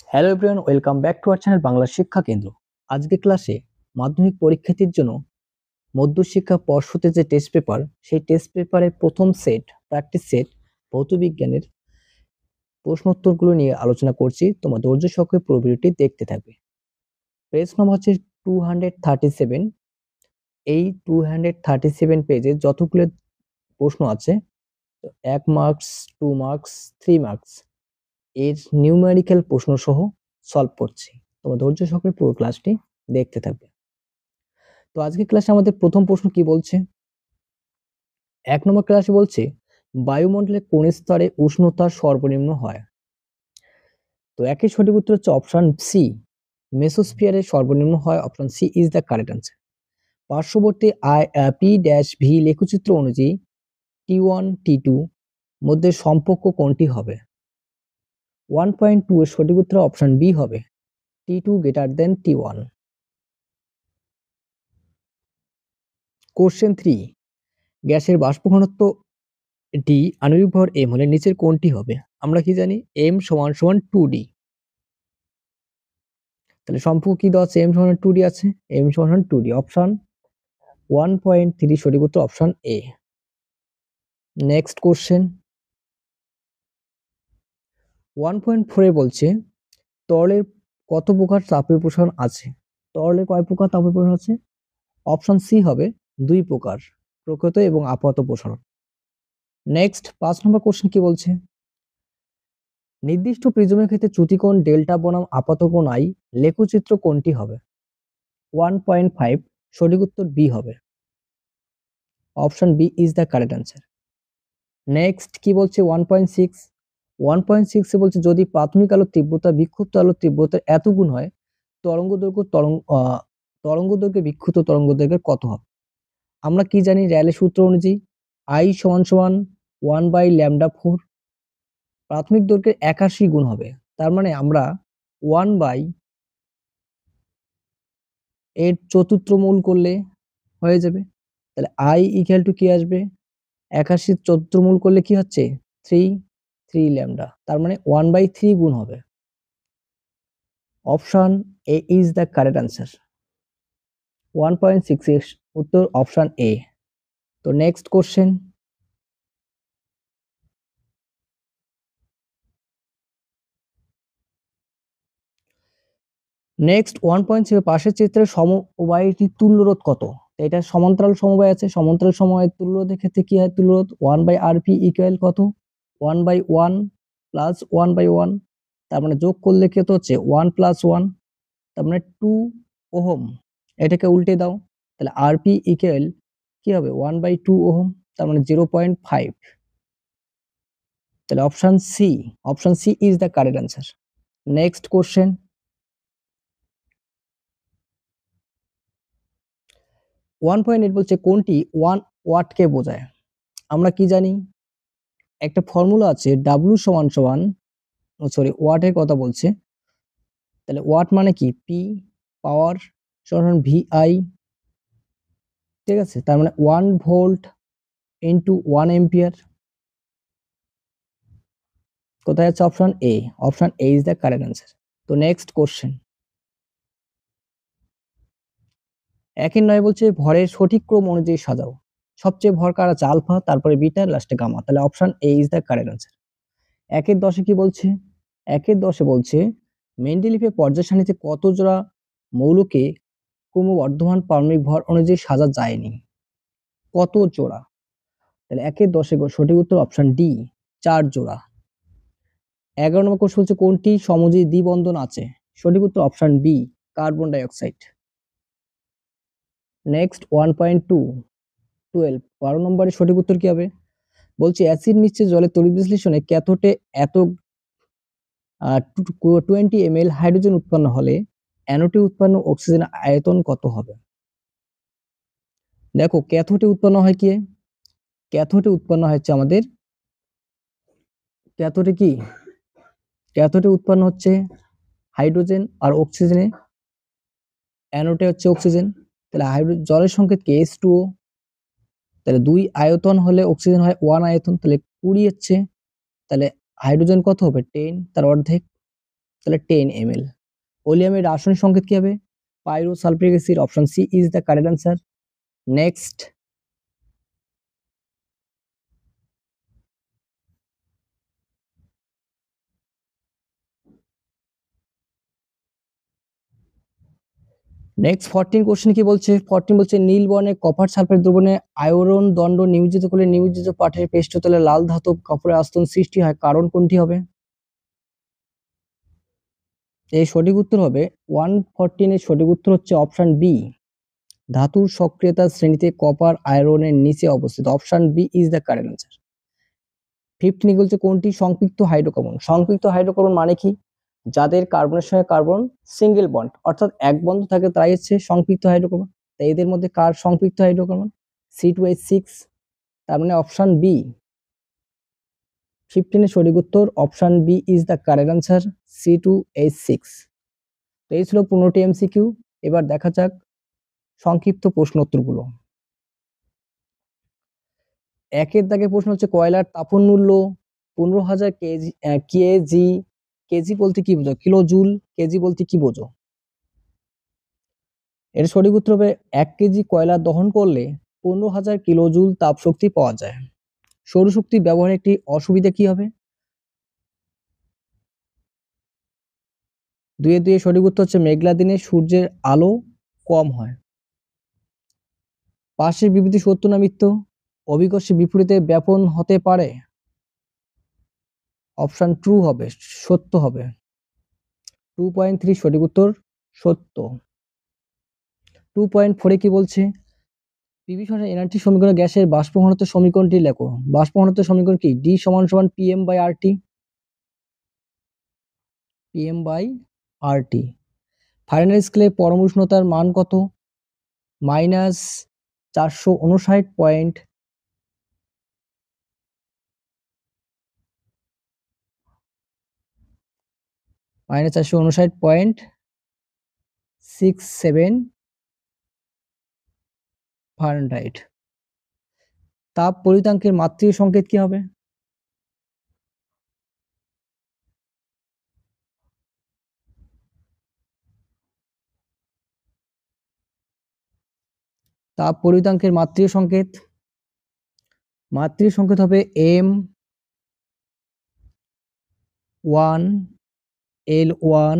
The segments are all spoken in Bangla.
Hello everyone, welcome back to our channel Bangla শিক্ষা কেন্দ্র। আজকে ক্লাসে মাধ্যমিক পরীক্ষার্থীর জন্য মধ্যশিক্ষা পর্ষদের যে টেস্ট পেপার, সেই টেস্ট পেপারের প্রথম সেট প্র্যাকটিস সেট ভৌতবিজ্ঞানের প্রশ্নোত্তরগুলো নিয়ে আলোচনা করছি। তোমার ধৈর্য সহকারে পুরো ভিডিওটি দেখতে থাকবে। পেজ নম্বর হচ্ছে 237। এই 237 পেজে যতগুলো প্রশ্ন আছে, 1 মার্কস, 2 মার্কস, 3 মার্কস এর নিউমেরিক্যাল প্রশ্ন সহ সলভ করছি। তোমার ধৈর্য সহকারে পুরো ক্লাসটি দেখতে থাকবে। তো আজকে ক্লাসে আমাদের প্রথম প্রশ্ন কি বলছে? 1 নম্বর ক্লাসে বলছে বায়ুমণ্ডলে কোন স্তরে উষ্ণতা সর্বনিম্ন হয়? তো একই সঠিক উত্তর হচ্ছে অপশন সি, মেসোস্ফিয়ারে সর্বনিম্ন হয়। Option C is the correct answer. পার্শ্ববর্তী পি ড্যাশ ভি লেখচিত্র অনুযায়ী T1 T2 মধ্যে সম্পর্ক কোনটি হবে? 1.2 এর সঠিক উত্তর অপশন বি হবে, T2 greater than T1। Question 3, গ্যাসের বাষ্প ঘনত্ব ডি, আণবিক ভর এম হলে নিচের কোনটি হবে? আমরা কি জানি এম সমান সমান 2D। তাহলে সম্পর্ক কি দেওয়া আছে? এম সমান 2D আছে, এম সমান 2D। অপশন 1.3 সঠিক উত্তর অপশন এ। নেক্সট কোশ্চেন 1.4 এ বলছে তরলের কত প্রকার তাপীয় প্রসারণ আছে? তরলের কয় প্রকার তাপীয় প্রসারণ আছে? অপশন সি হবে 2 প্রকার, প্রকৃত এবং আপাত প্রসারণ। নেক্সট 5 নম্বর কোশ্চেন কি বলছে? নির্দিষ্ট প্রিজমের ক্ষেত্রে চ্যুতিকোণ ডেল্টা বনাম আপাত কোণ আই লেখচিত্র কোনটি হবে? 1.5 সঠিক উত্তর বি হবে, option B is the correct answer. Next কি বলছে? 1.6 এ বলছে যদি প্রাথমিক আলোর তীব্রতা বিক্ষিপ্ত আলোর তীব্রতার এত গুণ হয়, তরঙ্গ দৈর্ঘ্য বিক্ষিপ্ত তরঙ্গ দৈর্ঘ্যের কত হবে? আমরা কি জানি র্যালের সূত্র অনুযায়ী আই সমান সমান 1/λ4, প্রাথমিক দৈর্ঘ্যের 81 গুণ হবে। তার মানে আমরা 1 এর চতুর্থ মূল করলে হয়ে যাবে। তাহলে আই ইকুয়াল টু কি আসবে? 81 চতুর্থ মূল করলে কি হচ্ছে? 3 তার মানে 1/3 গুণ হবে। Option A is the correct answer. 1.6 এর উত্তর অপশন এ। তো নেক্সট কোশ্চেন নেক্সট 1.6 পাশের চিত্রের সমবায়টির তুল্য রোধ কত? এটা সমান্তরাল সমবায় আছে, সমান্তরাল সমবায়ের তুল্য রোধের ক্ষেত্রে কি হয়? তুল্য রোধ 1/rp ইকুয়াল কত? 1/1 প্লাস 1/1, তার মানে যোগ করলে কত হচ্ছে? 1 প্লাস 1, তার মানে 2 ওহম। এটাকে উল্টে দাও, তাহলে আরপি ইকুয়াল কি হবে? 1/2 ওহম, তার মানে 0.5। তাহলে option C is the correct answer. Next question 1.8 বলছে কোনটি 1 ওয়াটকে বোঝায়? আমরা কি জানি একটা ফর্মুলা আছে W সমান সমান, সরি ওয়াটের কথা বলছে, তাহলে ওয়াট মানে কি? পি পাওয়ার সমান VI, ঠিক আছে? তার মানে 1 ভোল্ট ইনটু 1 এম্পিয়ার। কোথায় আছে? Option A, option A is the correct answer. তো নেক্সট কোশ্চেন 1-9 বলছে ভরের সঠিক ক্রম অনুযায়ী সাজাও। সবচেয়ে ভর কার আছে? আলফা, তারপরে বিটা, লাস্টে গামা। তাহলে option A is the correct answer. 1-10 কি বলছে? 1-10 বলছে মেন্ডেলিফের পর্যায় সারণীতে কত জোড়া মৌলকে ক্রমবর্ধমান পারমাণবিক ভর অনুযায়ী সাজা যায়নি? কত জোড়া? তাহলে 1-10 সঠিক উত্তর অপশন ডি, 4 জোড়া। 11 নম্বর কোশ্চেন হচ্ছে কোনটি সমযোজী দ্বিবন্ধন আছে? সঠিক উত্তর option B, carbon die oxide. Next 1.12 12 নম্বরের সঠিক উত্তর কি হবে? বলছে অ্যাসিড মিশ্রিত জলের তড়িৎ বিশ্লেষণে ক্যাথোডে এত 20 ml হাইড্রোজেন উৎপন্ন হলে অ্যানোডে উৎপন্ন অক্সিজেনের আয়তন কত হবে? দেখো ক্যাথোডে উৎপন্ন হয় কি? ক্যাথোডে উৎপন্ন হচ্ছে আমাদের, ক্যাথোডে কি? ক্যাথোডে উৎপন্ন হচ্ছে হাইড্রোজেন আর অক্সিজেনে, অ্যানোডে হচ্ছে অক্সিজেন। তাহলে জলের সংকেত কি? H2O। তাহলে 2 আয়তন হলে অক্সিজেন হয় 1 আয়তন, তাহলে 20 হচ্ছে। তাহলে হাইড্রোজেন কত হবে? 10, তার অর্ধেক, তাহলে 10 ml। ওলিয়ামের রাসায়নিক সংকেত কি হবে? Pyrosulphuric acid, option C is the correct answer. Next, next 14 question কি বলছে? 14 বলছে নীল বর্ণের কপার সালফেট দ্রবণে আয়রন দণ্ড নিয়োজিত করলে নিয়োজিত পাঠের পৃষ্ঠতলে লাল ধাতব কাপড়ের আস্তরণ সৃষ্টি হয়, কারণ কোনটি হবে? এই সঠিক উত্তর হবে 114 এর সঠিক উত্তর হচ্ছে অপশন বি। ধাতুর সক্রিয়তার শ্রেণীতে কপার আয়রনের নিচে অবস্থিত, option B is the correct answer. 15 বলছে কোনটি সংপৃক্ত হাইড্রোকার্বন? সংপৃক্ত হাইড্রোকার্বন মানে কি? যাদের কার্বনের সঙ্গে কার্বন সিঙ্গেল বন্ড অর্থাৎ এক বন্ধ থাকে তাই হচ্ছে সংপৃক্ত হাইড্রোকার্বন। তাই এদের মধ্যে কার সংপৃক্ত হাইড্রোকার্বন? C2H6, তার মানে অপশন বি। 15 এর সঠিক উত্তর option B is the correct answer, C2H6। তো এই ছিল 15টি এমসিকিউ। এবার দেখা যাক সংক্ষিপ্ত প্রশ্ন উত্তরগুলো। একের দাগে প্রশ্ন হচ্ছে কয়লার তাপন মূল্য 15,000 কেজি। কেজি, কেজি বলতে কি বোঝো? Kilo joule. কেজি বলতে কি বোঝো? এর সঠিক উত্তর হবে 1 কেজি কয়লা দহন করলে 15,000 কিলো জুল তাপ শক্তি পাওয়া যায়। সৌরশক্তি ব্যবহারের একটি অসুবিধা কি হবে? 2 এর সঠিক উত্তর হচ্ছে মেঘলা দিনে সূর্যের আলো কম হয়। পাশের বিবৃতি সত্য না মিথ্যা? অভিকর্ষের বিপরীতে ব্যাপন হতে পারে, অপশন ট্রু হবে, সত্য হবে। 2.3 সঠিক উত্তর সত্য। 2.4 কি বলছে? পিভি সমান এনার্জি সমীকরণ গ্যাসের বাষ্প ঘনত্ব সমীকরণটি লেখো। বাষ্প ঘনত্ব সমীকরণ কি? ডি সমান সমান PM by RT. PM by RT. Fahrenheit স্কেলে পরম উষ্ণতার মান কত? Minus 459 point -459.67 Fahrenheit. তাপ পরিতাঙ্কের মাত্রিক সংকেত কি হবে? তাপ পরিতাঙ্কের মাত্রিক সংকেত হবে M1 L1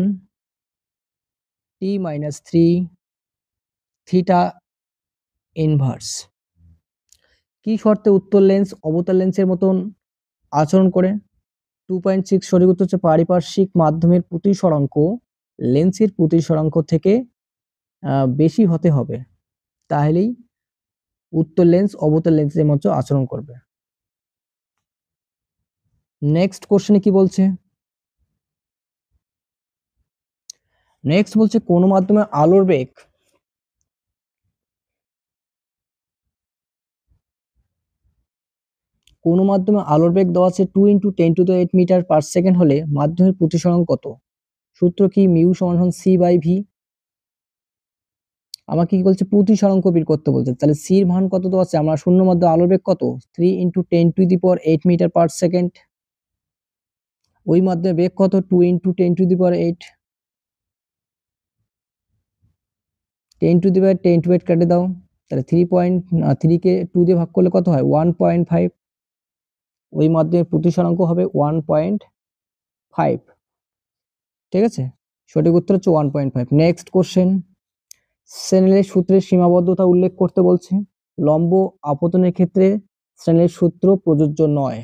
T-3 theta inverse. কি শর্তে উত্তল লেন্স অবতল লেন্সের মতন আচরণ করে? 2.6 সঠিক উত্তর হচ্ছে পারিপার্শ্বিক মাধ্যমের প্রতিসরাঙ্ক লেন্সের প্রতিসরাঙ্ক থেকে বেশি হতে হবে, তাহলেই উত্তল লেন্স অবতল লেন্সের মতো আচরণ করবে। নেক্সট কোশ্চেনে কি বলছে? নেক্সট বলছে কোন মাধ্যমে আলোর বেগ দেওয়া আছে 2 × 10⁸ মিটার পার সেকেন্ড হলে মাধ্যমের প্রতিসরাঙ্ক কত? সূত্র কি? মিউ সমান c/v। আমাকে কি বলছে? প্রতিসরাঙ্ক বের করতে বলছে, তাহলে c এর মান কত দেওয়া আছে? আমরা শূন্য মাধ্যমে আলোর বেগ কত? 3 × 10⁸ মিটার পার সেকেন্ড। ওই মাধ্যমে বেগ কত? 2 × 10⁸। 10⁻10⁸ কেটে দাও, তাহলে 3.3 কে 2 দিয়ে ভাগ করলে কত হয়? 1.5। ওই মাধ্যমের প্রতিসরাঙ্ক হবে 1.5। ঠিক আছে, সঠিক উত্তর হচ্ছে 1.5। নেক্সট কোশ্চেন, স্নেলের সূত্রের সীমাবদ্ধতা উল্লেখ করতে বলছে। লম্ব আপতনের ক্ষেত্রে স্নেলের সূত্র প্রযোজ্য নয়।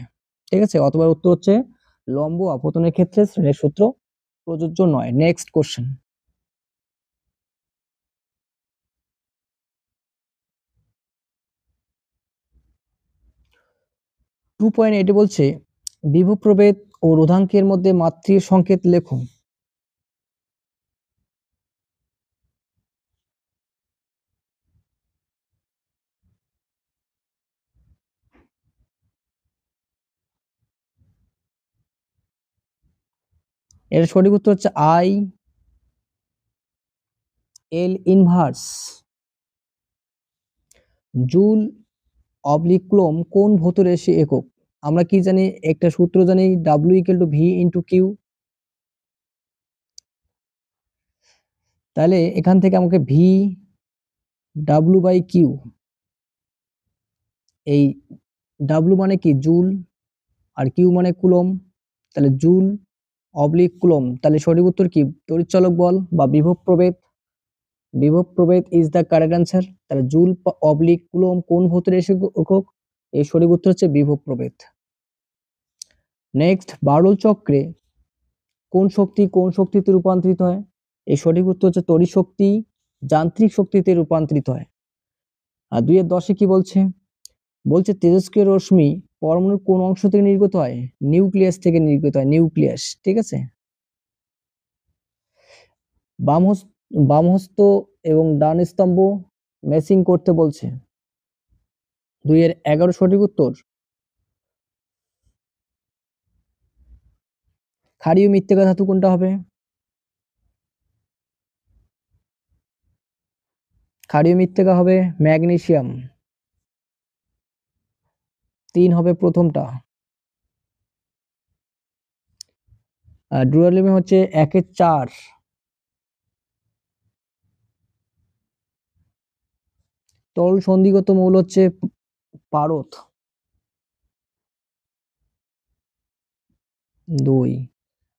ঠিক আছে, অথবা উত্তর হচ্ছে লম্ব আপতনের ক্ষেত্রে স্নেলের সূত্র প্রযোজ্য নয়। নেক্সট কোশ্চেন, 2.8 বলছে বিভব প্রভেদ ও রোধাঙ্কের মধ্যে মাত্রিক সংকেত লেখো। এর সঠিক উত্তর হচ্ছে I L inverse. Joule oblique coulomb কোন ভৌত রাশি একক? আমরা কি জানি? একটা সূত্র জানি, W = V × Q। তাহলে এখান থেকে আমাকে ভি ডাব্লু বাই কিউ, এই ডাব্লু মানে কি জুল আর কিউ মানে কুলম, তাহলে জুল অবলিক কুলম, তাহলে সঠিক উত্তর কি তড়িৎচালক বল বা বিভব প্রভেদ। বিভব প্রভেদ ইজ দ্য কারেক্ট অ্যান্সার। তাহলে জুল অবলিক কুলম কোন ভৌতের একক? এই সঠিক উত্তর হচ্ছে বিভব প্রভেদ। নেক্সট, বারোল চক্রে কোন শক্তি কোন শক্তিতে রূপান্তরিত হয়? এই সঠিক উত্তর হচ্ছে তড়িৎ শক্তি যান্ত্রিক শক্তিতে রূপান্তরিত হয়। আর 2-10 কি বলছে? বলছে তেজস্ক্রিয় রশ্মি পরমাণুর কোন অংশ থেকে নির্গত হয়? নিউক্লিয়াস থেকে নির্গত হয়, নিউক্লিয়াস। ঠিক আছে। বামহস্ত এবং ডান স্তম্ভ ম্যাচিং করতে বলছে। 2-11 সঠিক উত্তর। ক্ষারীয় মৃত্তিকা ধাতু কোনটা হবে? ক্ষারীয় মৃত্তিকা হবে ম্যাগনেসিয়াম। 3 হবে প্রথমটা। আর ডুরালিউম হচ্ছে 1-4। তরল সন্ধিগত মৌল হচ্ছে পারদ। 2।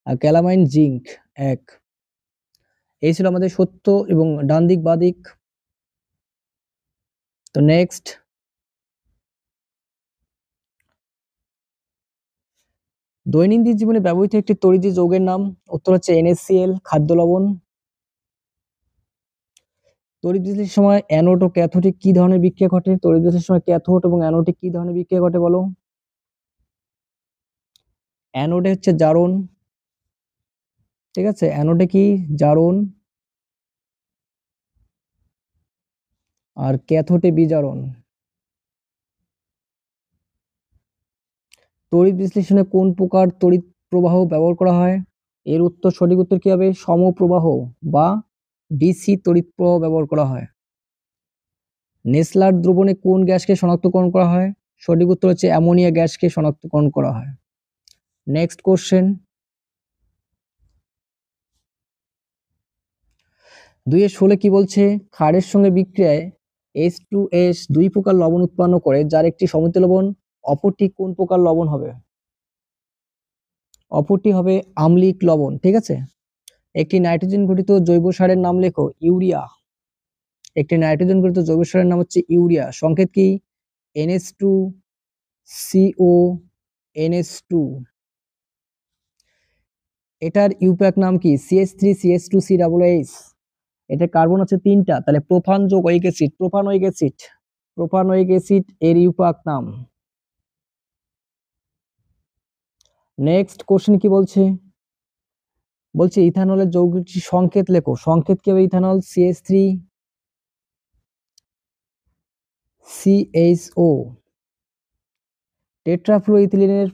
আর ক্যালামাইন জিঙ্ক 1। এই ছিল আমাদের সত্য এবং ডান দিক বাঁ দিক। তো নেক্সট, দৈনন্দিন জীবনে ব্যবহৃত একটি তড়িৎ যৌগের নাম? উত্তর হচ্ছে NaCl, খাদ্য লবণ। তড়িৎ বিশ্লেষণের সময় অ্যানোড ও ক্যাথোডে কি ধরনের বিক্রিয়া ঘটে? তড়িৎ বিশ্লেষণের সময় ক্যাথোড এবং অ্যানোডে কি ধরনের বিক্রিয়া ঘটে বলো? অ্যানোডে হচ্ছে জারণ। ঠিক আছে, অ্যানোডে কি জারণ, আর ক্যাথোডে বিজারণ। তড়িৎ বিশ্লেষণে কোন প্রকার তড়িৎ প্রবাহ ব্যবহার করা হয়? এর উত্তর সঠিক উত্তর কি হবে? সমপ্রবাহ বা ডিসি তড়িৎ প্রবাহ ব্যবহার করা হয়। নেসলার দ্রবণে কোন গ্যাসকে শনাক্তকরণ করা হয়? সঠিক উত্তর হচ্ছে অ্যামোনিয়া গ্যাসকে শনাক্তকরণ করা হয়। নেক্সট কোশ্চেন, 2-16 কি বলছে? ক্ষারের সঙ্গে বিক্রিয়ায় H2S 2 প্রকার লবণ উৎপন্ন করে, যার একটি সমৃদ্ধ লবণ, অপরটি কোন প্রকার লবণ হবে? অপরটি হবে আম্লিক লবণ। ঠিক আছে। একটি নাইট্রোজেন ঘটিত জৈব সারের নাম লেখো। ইউরিয়া। একটি নাইট্রোজেন ঘটিত জৈব সারের নাম হচ্ছে ইউরিয়া। সংকেত কি? NH2CO NH2। এটার ইউপ্যাক নাম কি? CH3CH2COOH। এটা কার্বন আছে 3টা, তাহলে প্রোপানজোয়িক acid, propanoic acid. Propanoic acid এর ইউপ্যাক নাম। নেক্সট কোশ্চেন কি বলছে? বলছে ইথানলের যৌগিক সংকেত লেখো। সংকেত কি হবে ইথানল? CH3CHO। টেট্রাফ্লুইথিলিনের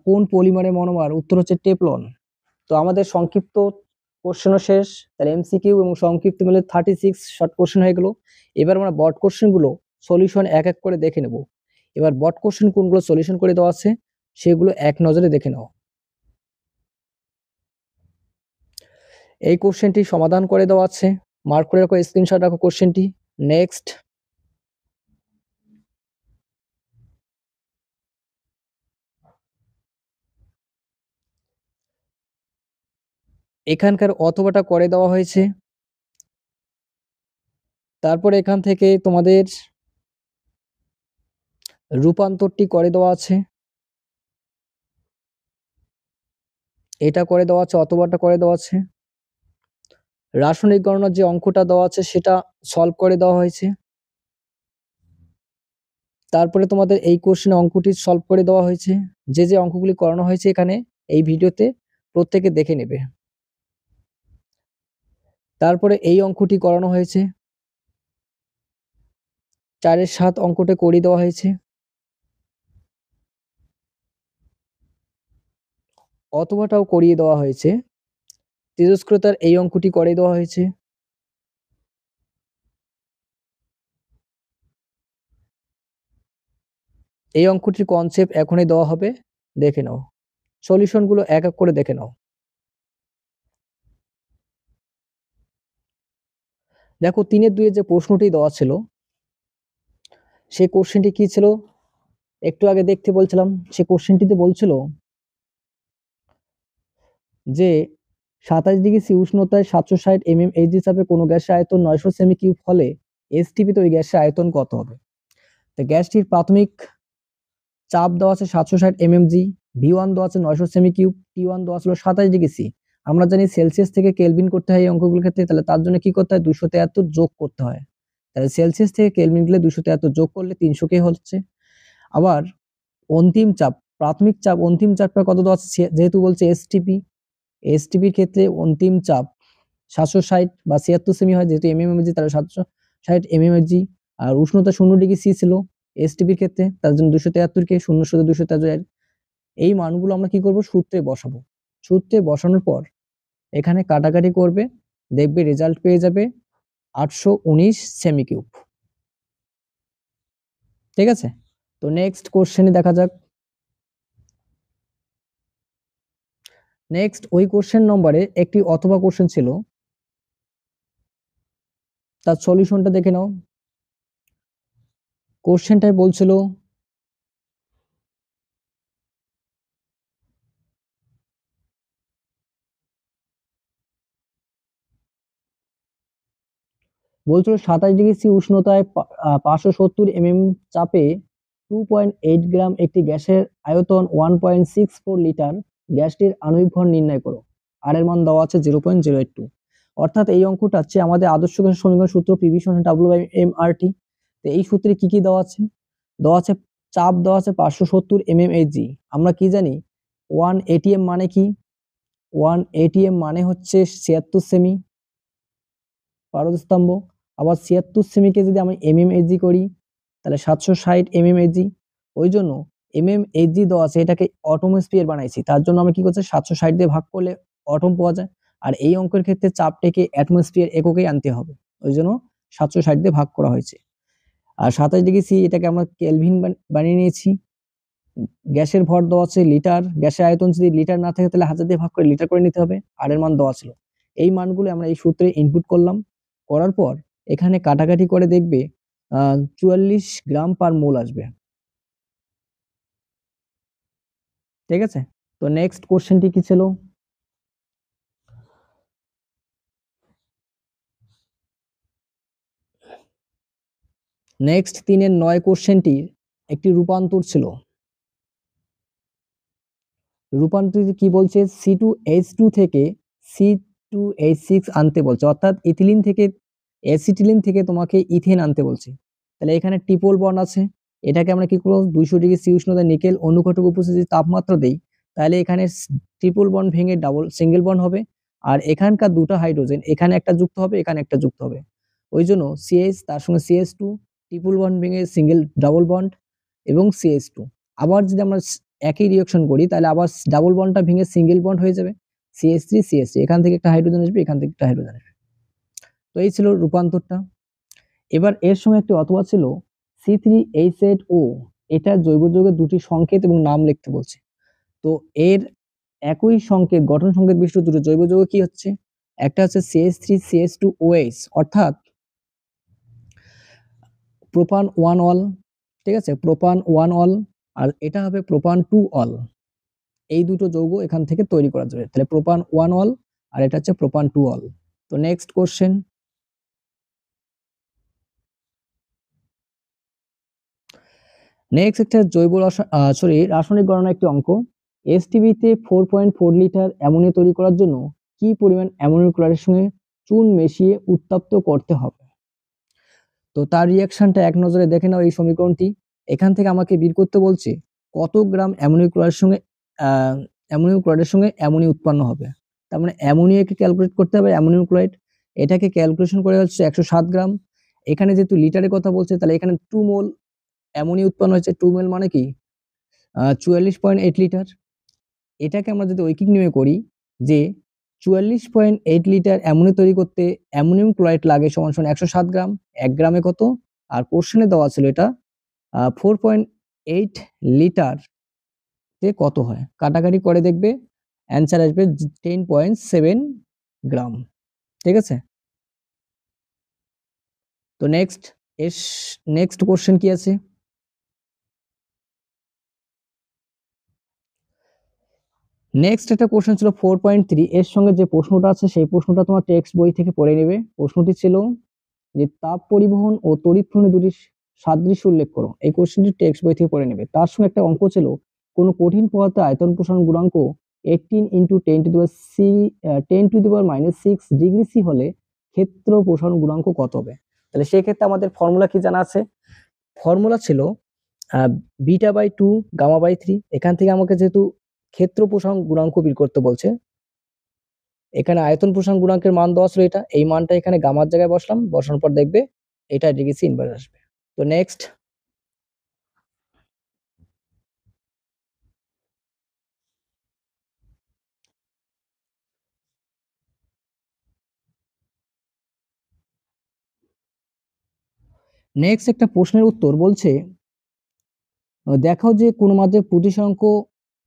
কোন পলিমারের মনোমার? উত্তর হচ্ছে টেফলন। তো আমাদের সংক্ষিপ্ত কোশ্চেনও শেষ। তাহলে MCQ এবং সংক্ষিপ্ত মিলে 36 শর্ট কোশ্চেন হয়ে গেল। এবার আমরা বড কোশ্চেন গুলো সলিউশন এক এক করে দেখে নেব। এবার বড কোশ্চেন কোনগুলো সলিউশন করে দেওয়া আছে সেগুলো এক নজরে দেখে নাও। এই কোশ্চেনটি সমাধান করে দেওয়া আছে, মার্ক করে রাখো, স্ক্রিনশট রাখো কোশ্চেনটি। নেক্সট, এখানকার অথবাটা করে দেওয়া হয়েছে। তারপরে এখান থেকে তোমাদের রূপান্তরটি করে দেওয়া আছে, এটা করে দেওয়া আছে, অথবাটা করে দেওয়া আছে। রাসায়নিক গণনার যে অঙ্কটা দেওয়া আছে সেটা সলভ করে দেওয়া হয়েছে। তারপরে তোমাদের এই কোশ্চেনে অঙ্কটি সলভ করে দেওয়া হয়েছে। যে যে অঙ্কগুলি করানো হয়েছে এখানে এই ভিডিওতে প্রত্যেকে দেখে নেবে। তারপরে এই অঙ্কটি করানো হয়েছে, 4-7 অঙ্কটা করিয়ে দেওয়া হয়েছে। অথবাটাও করিয়ে দেওয়া হয়েছে। তেজস্ক্রিয়তার এই অঙ্কটি করে দেওয়া হয়েছে। এই অঙ্কটির কনসেপ্ট এখনই দেওয়া হবে, দেখে নাও। সলিউশন গুলো এক এক করে দেখে নাও। দেখো 3-2 যে প্রশ্নটি দেওয়া ছিল সেই কোশ্চেনটি কি ছিল, একটু আগে দেখতে বলছিলাম। সেই কোশ্চেনটিতে বলছিল যে 27°C উষ্ণতায় 760 mmHg চাপে কোনো গ্যাসের আয়তন 900 সেমি কিউব হলে এসটিপিতে ওই গ্যাসের আয়তন কত হবে। তো গ্যাসটির প্রাথমিক চাপ দেওয়া আছে 760 mmg, V1 দেওয়া আছে 900 সেমি কিউব, T1 দেওয়া ছিল 27°C। আমরা জানি সেলসিয়াস থেকে কেলভিন করতে হয় এই অঙ্কগুলোর ক্ষেত্রে, তাহলে তার জন্য কি করতে হয়, 273 যোগ করতে হয়। তাহলে সেলসিয়াস থেকে কেলভিন গেলে 273 যোগ করলে 300 কে হচ্ছে। আবার অন্তিম চাপ, প্রাথমিক চাপ অন্তিম চাপটা কত দেওয়া আছে, যেহেতু বলছে এসটিপি, এসটিপির ক্ষেত্রে অন্তিম চাপ 760 বা 76 সেমি হয়, যেহেতু এমএমজি তাহলে 760 এমএমজি। আর উষ্ণতা 0°C ছিল এসটিপির ক্ষেত্রে, তার জন্য 273 কে 0 সাথে 273, এই মানগুলো আমরা কি করব, সূত্রে বসাবো। সূত্রে বসানোর পর এখানে কাটাকাটি করবে, দেখবে রেজাল্ট পেয়ে যাবে 819 সেমি কিউব। ঠিক আছে, তো নেক্সট কোশ্চেনে দেখা যাক। নেক্সট ওই কোশ্চেন নম্বরে একটি অথবা কোশ্চেন ছিল, তার সলিউশনটা দেখে নাও। কোশ্চেনটাই বলছিল বলছিল 27°C উষ্ণতায় 570 mm চাপে 2.8 গ্রাম একটি গ্যাসের আয়তন 1.64 লিটার, গ্যাসটির আণবিক ভর নির্ণয় করো। আর এর মান দেওয়া আছে 0.082। অর্থাৎ এই অঙ্কটা হচ্ছে আমাদের আদর্শ গ্যাসের সমীকরণ সূত্র পিভি সমান W/mRT। তো এই সূত্রে কি কি দেওয়া আছে, দেওয়া আছে চাপ দেওয়া আছে 570 mmHg। আমরা কি জানি 1 atm মানে কি, 1 atm মানে হচ্ছে 76 সেমি পারদস্তম্ভ। আবার 76 সেমিকে যদি আমি mmHg করি তাহলে 760 mmHg। ওই জন্য mmHg দেওয়া আছে, এটাকে অটোমোস্ফিয়ার বানাইছি, তার জন্য আমরা কি করছি 760 দিয়ে ভাগ করলে অটম পাওয়া যায়। আর এই অঙ্কের ক্ষেত্রে চাপটাকে অ্যাটমসফিয়ার এককেই আনতে হবে, ওই জন্য 760 দিয়ে ভাগ করা হয়েছে। আর 27°C এটাকে আমরা কেলভিন বানিয়ে নিয়েছি। গ্যাসের ভর দেওয়া আছে লিটার, গ্যাসের আয়তন যদি লিটার না থাকে তাহলে 1000 দিয়ে ভাগ করে লিটার করে নিতে হবে। আর এর মান দেওয়া ছিল। এই মানগুলো আমরা এই সূত্রে ইনপুট করলাম, করার পর এখানে কাটাকাটি করে দেখবে 44 গ্রাম পার মোল আসবে। ঠিক আছে, তো নেক্সট কোশ্চেনটি কি ছিল, নেক্সট 3-9 কোশ্চেনটির একটি রূপান্তর ছিল। রূপান্তরিত কি বলছে, C2H2 থেকে C2H6 আনতে বলছে, অর্থাৎ ইথিলিন থেকে অ্যাসিটিলিন থেকে তোমাকে ইথেন আনতে বলছে। তাহলে এখানে ট্রিপল বন্ড আছে, এটাকে আমরা কি করব, 200°C উষ্ণতায় নিকেল অনুঘটক উপস্থিতি তাপমাত্রা দেই, তাহলে এখানে ট্রিপল বন্ড ভেঙে ডাবল সিঙ্গেল বন্ড হবে। আর এখানকার দুটো হাইড্রোজেন এখানে একটা যুক্ত হবে, এখানে একটা যুক্ত হবে, ওই জন্য CH তার সঙ্গে CH2, ট্রিপল বন্ড ভেঙে সিঙ্গেল ডাবল বন্ড এবং CH2। আবার যদি আমরা একই রিঅ্যাকশন করি তাহলে আবার ডাবল বন্ডটা ভেঙে সিঙ্গেল বন্ড হয়ে যাবে, CH3 CH3, এখান থেকে একটা হাইড্রোজেন আসবে, এখান থেকে একটা হাইড্রোজেন আসবে। তো এই ছিল রূপান্তরটা। এবার এর সঙ্গে একটি অথবা ছিল C3H8O, এটা জৈব যৌগের দুটি সংকেত এবং নাম লিখতে বলছে। তো এর একই সংকেত গঠন সংকেত বিশিষ্ট দুটো জৈব যৌগ কি হচ্ছে, একটা হচ্ছে CH3 CH2OH, অর্থাৎ প্রোপান 1 অল। ঠিক আছে, প্রোপান 1 অল, আর এটা হবে প্রোপান 2 অল। এই দুটো যৌগ এখান থেকে তৈরি করা যাবে, তাহলে প্রোপান 1 অল আর এটা হচ্ছে প্রোপান 2 অল। তো নেক্সট কোশ্চেন, নেক্সট একটা জৈব রাসায়নিক গণনা একটি অঙ্ক। এসটিবিতে 4.4 লিটার অ্যামোনিয়া তৈরি করার জন্য কি পরিমাণ অ্যামোনিয়াম ক্লোরাইডের সঙ্গে চুন মিশিয়ে উত্তপ্ত করতে হবে। তো তার রিঅ্যাকশনটা এক নজরে দেখে নাও এই সমীকরণটি। এখান থেকে আমাকে বের করতে বলছে কত গ্রাম অ্যামোনিয়াম ক্লোরাইডের সঙ্গে অ্যামোনিয়া উৎপন্ন হবে। তার মানে অ্যামোনিয়াকে ক্যালকুলেট করতে হবে, অ্যামোনিয়াম ক্লোরাইড এটাকে ক্যালকুলেশন করে হচ্ছে 107 গ্রাম। এখানে যেহেতু লিটারের কথা বলছে তাহলে এখানে 2 মোল অ্যামোনিয়া উৎপন্ন হয়েছে, 2 মোল মানে কি 44.8 লিটার। এটাকে আমরা যদি ঐকিক নিয়মে করি যে 44.8 লিটার অ্যামোনিয়া তৈরি করতে অ্যামোনিয়াম ক্লোরাইড লাগে সমান সমান 107 গ্রাম। 1 গ্রামে কত, আর কোশ্চেনে দেওয়া ছিল এটা 4.8 লিটার তে কত হয়, কাটাকাটি করে দেখবে অ্যান্সার আসবে 10.7 গ্রাম। ঠিক আছে। তো নেক্সট এস নেক্সট কোশ্চেন কি আছে? নেক্সট একটা কোশ্চেন ছিল 4.3, এর সঙ্গে যে প্রশ্নটা আছে সেই প্রশ্নটা তোমার টেক্সট বই থেকে পড়ে নেবে। প্রশ্নটি ছিল যে তাপ পরিবহন ও তড়িৎ প্রবাহ দুটির সাদৃশ্য উল্লেখ করো। এই কোশ্চেনটি টেক্সট বই থেকে পড়ে নেবে। তার সঙ্গে একটা অঙ্ক ছিল কোন কঠিন পদার্থের আয়তন প্রসারণ গুণাঙ্ক 18 into 10 to the power -6 degree C হলে ক্ষেত্র প্রসারণ গুণাঙ্ক কত হবে? তাহলে সেই ক্ষেত্রে আমাদের ফর্মুলা কি জানা আছে? ফর্মুলা ছিল বিটা বাই 2 গামা বাই 3। এখান থেকে আমাকে যেহেতু ক্ষেত্র প্রসারণ গুণাঙ্ক বের করতে বলছে, এখানে আয়তন প্রসারণ গুণাঙ্কের মান দেওয়া ছিল এটা, এই মানটা এখানে গামার জায়গায় বসালাম, বসানোর পর দেখবে এটা ডিগ্রি সি ইনভার্স আসবে। তো নেক্সট একটা প্রশ্নের উত্তর বলছে দেখাও যে কোন মাধ্যমে প্রতিসরাঙ্ক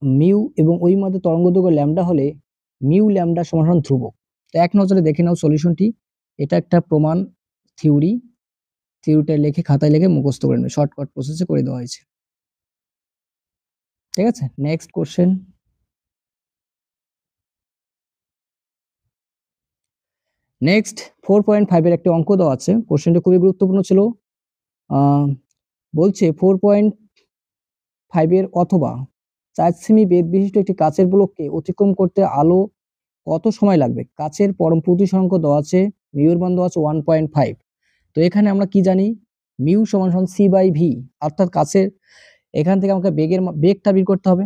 মিউ এবং ওই মাধ্যমে তরঙ্গদৈর্ঘ্য ল্যামডা হলে মিউ ল্যামডা সমান ধ্রুবক। তো এক নজরে দেখে নাও সলিউশনটি। এটা একটা প্রমাণ থিওরিটা লিখে খাতায় লিখে মুখস্থ করে নেবে, শর্টকাট প্রসেসে করে দেওয়া হয়েছে। ঠিক আছে, নেক্সট কোশ্চেন। নেক্সট 4.5 এর একটা অঙ্ক দেওয়া আছে, কোশ্চেনটা খুবই গুরুত্বপূর্ণ ছিল। বলছে 4.5 এর অথবা 4 সেমি বেধ বিশিষ্ট একটি কাচের ব্লককে অতিক্রম করতে আলো কত সময় লাগবে? কাচের পরম প্রতিসরাঙ্ক দেওয়া আছে, মিউর মান দেওয়া আছে 1.5। তো এখানে আমরা কি জানি? মিউ সমান সমান সি বাই ভি, অর্থাৎ কাচের এখান থেকে আমাকে বেগটা বের করতে হবে।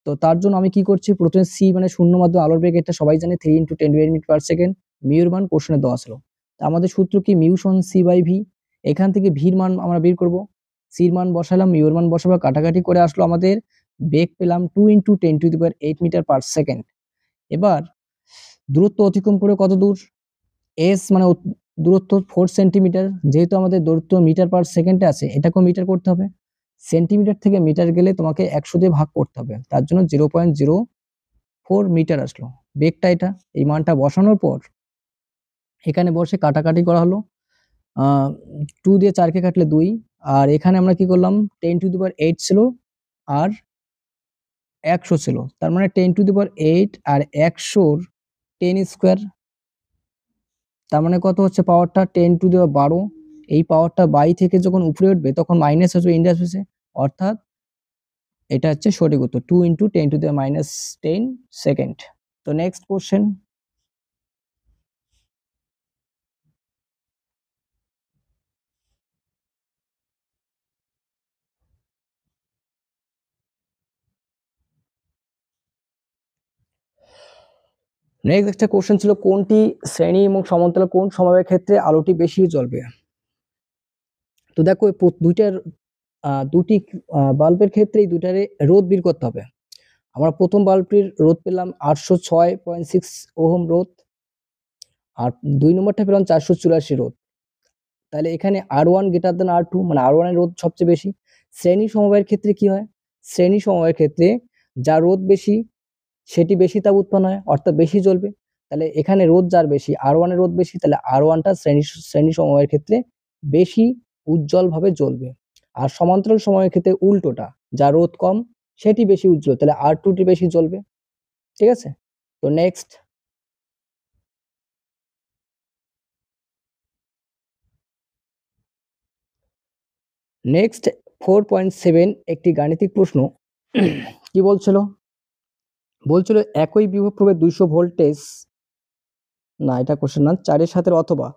তো তার জন্য আমি কি করছি, প্রথমে সি মানে শূন্য মাধ্যমে আলোর বেগ, এটা সবাই জানে 3 × 10⁻⁻⁷। মিউর মান কোশ্চেনে দেওয়া ছিল। তো আমাদের সূত্র কি? মিউ সমান সি বাই ভি। এখান থেকে ভির মান আমরা বের করব, সির মান বসালাম, মিউর মান বসাবো, কাটাকাটি করে আসলো আমাদের বেগ পেলাম 2 × 10⁸ মিটার/সেকেন্ড। এবার দূরত্ব অতিক্রম করে কত দূর? এস মানে দূরত্ব 4 সেন্টিমিটার, যেহেতু আমাদের দূরত্ব মিটার/সেকেন্ডে আছে, এটাকেও মিটার করতে হবে। সেন্টিমিটার থেকে মিটার গেলে তোমাকে 100 দিয়ে ভাগ করতে হবে, তার জন্য 0.04 মিটার আসলো বেগটা এটা। এই মানটা বসানোর পর এখানে বসে কাটাকাটি করা হলো, 2 দিয়ে 4 কে কাটলে 2, আর এখানে আমরা কি করলাম 10⁸ ছিল আর 100 ছিল, তার মানে 10⁸ আর 100 10 স্কয়ার, তার মানে কত হচ্ছে পাওয়ারটা 10⁻12। এই পাওয়ারটা বাই থেকে যখন উপরে উঠবে তখন মাইনাস আসবে ইনভার্সে, অর্থাৎ এটা হচ্ছে সঠিক উত্তর 2 × 10⁻10 সেকেন্ড। তো নেক্সট কোশ্চেন। নেক্সট একটা কোশ্চেন ছিল কোনটি শ্রেণী এবং সমান্তরাল কোণ সমবায়ের ক্ষেত্রে আলোটি বেশি জ্বলবে? তো দেখো দুটি বাল্বের ক্ষেত্রেই দুটারে রোধ বের করতে হবে। আমরা প্রথম বাল্বটির রোধ পেলাম 806.6 ওহম রোধ, আর 2 নম্বরটা পেলাম 484 রোধ। তাহলে এখানে R1 গ্রেটার দেন R2, মানে R1 এর রোধ সবচেয়ে বেশি। শ্রেণী সমবায়ের ক্ষেত্রে কি হয়? শ্রেণী সমবায়ের ক্ষেত্রে যার রোধ বেশি সেটি বেশি তাপ উৎপন্ন হয়, অর্থাৎ বেশি জ্বলবে। তাহলে এখানে রোধ যার বেশি, R1 এর রোধ বেশি, তাহলে R1টা শ্রেণী সমবায়ের ক্ষেত্রে বেশি উজ্জ্বল ভাবে জ্বলবে। আর সমান্তরাল সমবায়ের ক্ষেত্রে উল্টোটা, যার রোধ কম সেটি বেশি উজ্জ্বল, তাহলে R2টি বেশি জ্বলবে। ঠিক আছে, তো নেক্সট। নেক্সট 4.7 একটি গাণিতিক প্রশ্ন। কি বলছিল? বলছিল একই বিভব প্রভেদ 200 ভোল্টেজ, না এটা কোশ্চেন না, 4-এর সাথে অথবা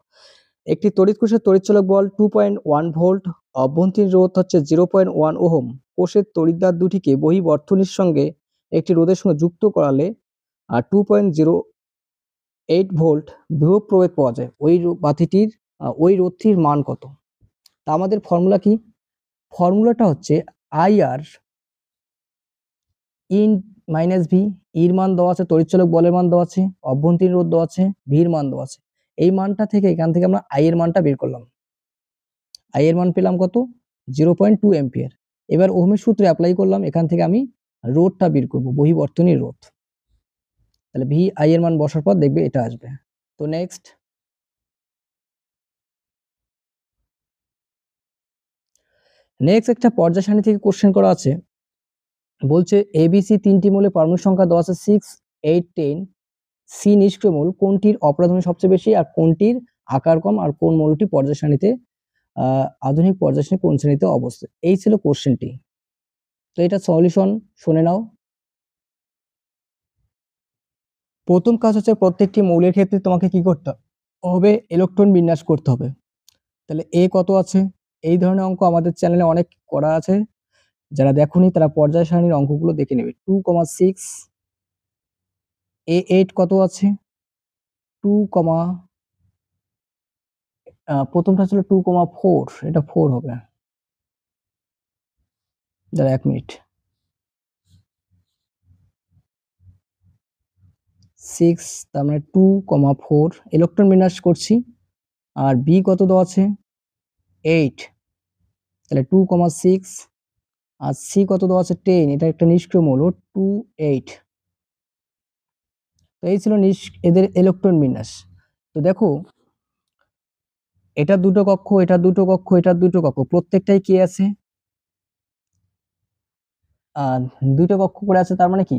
একটি তড়িৎ কোষের তড়িৎচালক বল 2.1 ভোল্ট, অভ্যন্তরীণ রোধ হচ্ছে 0.1 ওহম। কোষের তড়িৎদ্বার দুটিকে বহির্বর্তনীর সঙ্গে একটি রোধের সঙ্গে যুক্ত করালে 2.08 ভোল্ট বিভব প্রভেদ পাওয়া যায়। ওই রোধটির মান কত? তা আমাদের ফর্মুলা কি? ফর্মুলাটা হচ্ছে IR ইন মাইনাস ভি। ইর মান দেওয়া আছে, তড়িৎচালক বলের মান দেওয়া আছে, অভ্যন্তরীণ রোধ দেওয়া আছে, ভির মান দেওয়া আছে। এই মানটা থেকে এখান থেকে আমরা আই এর মানটা বের করলাম। আই এর মান পেলাম কত? 0.2 এম্পিয়ার। এবার ওহমের সূত্রে অ্যাপ্লাই করলাম, এখান থেকে আমি রোধটা বের করব, বহির্বর্তনীর রোধ। তাহলে ভি আই এর মান বসার পর দেখবে এটা আসবে। তো নেক্সট। নেক্সট একটা পর্যায় সারণী থেকে কোশ্চেন করা আছে, বলছে এবিসি তিনটি মৌলের পারমাণবিক সংখ্যা দেওয়া আছে 6, 8, 10, সি নিষ্ক্রিয় মৌল কোনটির অপরাধনী সবচেয়ে বেশি আর কোনটির আকার কম আর কোন মৌলটি পর্যায় সারণীতে আধুনিক পর্যায় সারণী কোন শ্রেণীতে অবস্থিত। এই ছিল কোশ্চেনটি। তো এটা সলিউশন শুনে নাও। প্রথম কাজ হচ্ছে প্রত্যেকটি মৌলের ক্ষেত্রে তোমাকে কি করতে হবে, ইলেকট্রন বিন্যাস করতে হবে। তাহলে এ কত আছে, এই ধরনের অঙ্ক আমাদের চ্যানেলে অনেক করা আছে, যারা দেখোনি তারা পর্যায় সারণীর অঙ্কগুলো দেখে নেবে। 2,6, A8 কত আছে 2, প্রথমটা ছিল 2,4, এটা 4 হবে। দাঁড়া 1 মিনিট, 6 তার মানে 2,4 ইলেকট্রন বিন্যাস করছি। আর বি কত দেওয়া আছে 8, তাহলে 2,6 আর সি কত দেওয়া আছে 10, এটা একটা নিষ্ক্রিয় মৌল 2, 8। তো এই ছিল এদের ইলেকট্রন বিন্যাস। তো দেখো এটা দুটো কক্ষ, এটা দুটো কক্ষ, এটা দুটো কক্ষ, প্রত্যেকটাই কি আছে দুটো কক্ষ করে আছে, তার মানে কি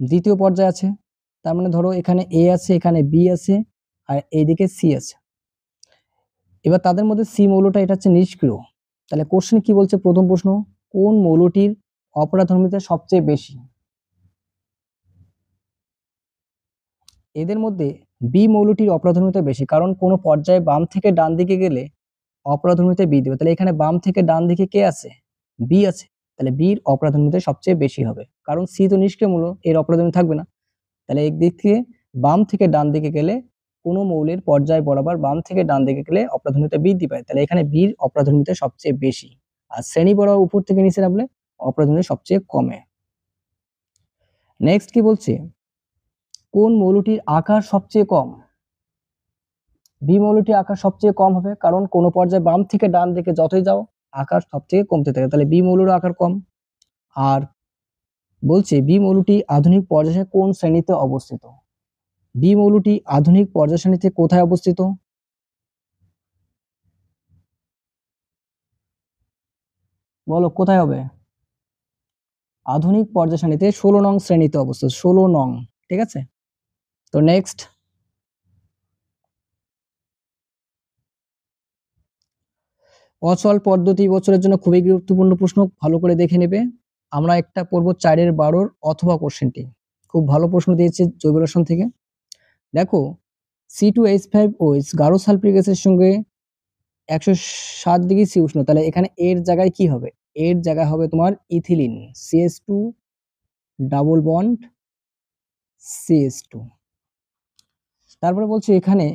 দ্বিতীয় পর্যায়ে আছে। তার মানে ধরো এখানে এ আছে, এখানে বি আছে, আর এইদিকে সি আছে। এবার তাদের মধ্যে সি মৌলটা এটা হচ্ছে নিষ্ক্রিয়। তাহলে কোশ্চেন কি বলছে, প্রথম প্রশ্ন, কোন মৌলটির অপরাধর্মিতা সবচেয়ে বেশি? এদের মধ্যে বি মৌলটির অপরাধর্মিতা বেশি, কারণ কোনো পর্যায়ে বাম থেকে ডান দিকে গেলে অপরাধর্মিতা বি দিবে। তাহলে এখানে বাম থেকে ডান দিকে কে আছে, বি আছে, তাহলে বির অপরাধর্মিতা সবচেয়ে বেশি হবে, কারণ সি তো নিষ্ক্রিয় মৌল, এর অপরাধর্মিতা থাকবে না। তাহলে একদিক থেকে বাম থেকে ডান দিকে গেলে কোনো মৌলের পর্যায় বরাবর বাম থেকে ডান দিকে গেলে অপরাধর্মিতা বৃদ্ধি পায়, তাহলে এখানে বির অপরাধর্মিতা সবচেয়ে বেশি। আর শ্রেণী বরাবর উপর থেকে নিচে নামলে অপরাধর্মিতা সবচেয়ে কমে। নেক্সট কি বলছে, কোন মৌলটির আকার সবচেয়ে কম? বি মৌলটির আকার সবচেয়ে কম হবে, কারণ কোনো পর্যায়ে বাম থেকে ডান দিকে যতই যাও আকার সবচেয়ে কমতে থাকে, তাহলে বি মৌলের আকার কম। আর বলছে বি মৌলটি আধুনিক পর্যায়ে কোন শ্রেণীতে অবস্থিত? বি মৌলটি আধুনিক পর্যায় সারণীতে কোথায় অবস্থিত? বলো কোথায় হবে? আধুনিক পর্যায় সারণীতে 16 নং শ্রেণীতে অবস্থিত, 16 নং। ঠিক আছে, তো নেক্সট, অচল পদ্ধতি বছরের জন্য খুবই গুরুত্বপূর্ণ প্রশ্ন, ভালো করে দেখে নেবে। আমরা একটা পড়ব 4-এর 12 অথবা কোশ্চেনটি, খুব ভালো প্রশ্ন দিয়েছে জৈব রসায়ন থেকে। দেখো C2H5OH গাঢ় সালফিউরিক অ্যাসিডের সঙ্গে 107 ডিগ্রি সি উষ্ণ, তাহলে এখানে এর জায়গায় কি হবে? এর জায়গায় হবে তোমার ethylene, CH2 double bond CH2। তারপরে বলছে এখানে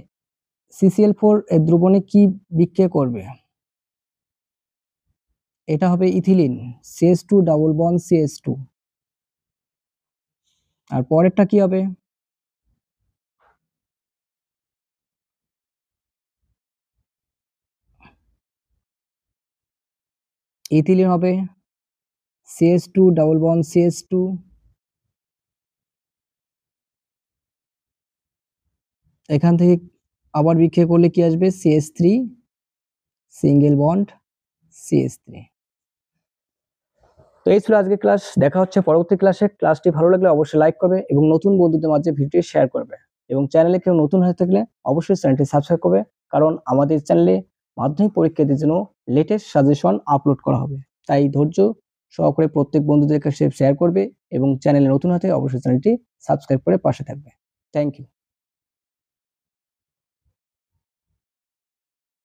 CCl4 এর দ্রবণে কি বিক্রিয়া করবে? এটা হবে ethylene, CH2 double bond CH2। আর পরেরটা কি হবে? ইথিলিন হবে, CH2 ডাবল বন্ড CH2। এখান থেকে আবার বিক্রিয়া করলে কি আসবে? CH3 single bond CH3। তো এই ছিল আজকে ক্লাস, দেখা হচ্ছে পরবর্তী ক্লাসে। ক্লাসটি ভালো লাগলে অবশ্যই লাইক করবে এবং নতুন বন্ধুদের মাঝে ভিডিও শেয়ার করবে, এবং চ্যানেলে কেউ নতুন হয়ে থাকলে অবশ্যই চ্যানেলটি সাবস্ক্রাইব করবে, কারণ আমাদের চ্যানেলে মাধ্যমিক পরীক্ষার্থীর জন্য লেটেস্ট সাজেশন আপলোড করা হবে। তাই ধৈর্য সহকারে প্রত্যেক বন্ধুদের কাছে শেয়ার করবে এবং চ্যানেলে নতুন হতে অবশ্যই চ্যানেলটি সাবস্ক্রাইব করে পাশে থাকবে। Thank you.